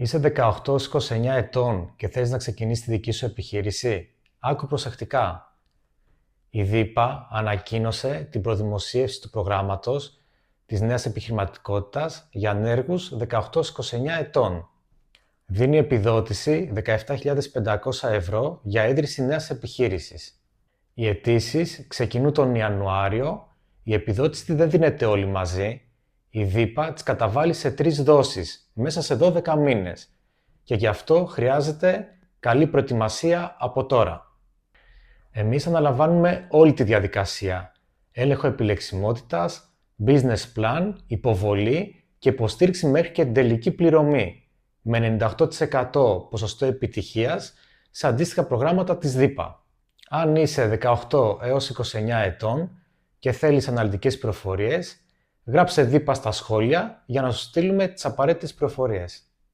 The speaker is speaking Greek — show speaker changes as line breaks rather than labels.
Είσαι 18-29 ετών και θες να ξεκινήσεις τη δική σου επιχείρηση? Άκου προσεκτικά. Η ΔΥΠΑ ανακοίνωσε την προδημοσίευση του προγράμματος της νέας επιχειρηματικότητας για ανέργους 18-29 ετών. Δίνει επιδότηση 17.500 ευρώ για ίδρυση νέας επιχείρησης. Οι αιτήσεις ξεκινούν τον Ιανουάριο, η επιδότηση δεν δίνεται όλη μαζί. Η ΔΥΠΑ τις καταβάλει σε 3 δόσεις, μέσα σε 12 μήνες και γι' αυτό χρειάζεται καλή προετοιμασία από τώρα. Εμείς αναλαμβάνουμε όλη τη διαδικασία, έλεγχο επιλεξιμότητας, business plan, υποβολή και υποστήριξη μέχρι και την τελική πληρωμή, με 98% ποσοστό επιτυχίας σε αντίστοιχα προγράμματα της ΔΥΠΑ. Αν είσαι 18 έως 29 ετών και θέλεις αναλυτικές πληροφορίες, γράψε ΔΥΠΑ στα σχόλια για να σου στείλουμε τις απαραίτητες πληροφορίες.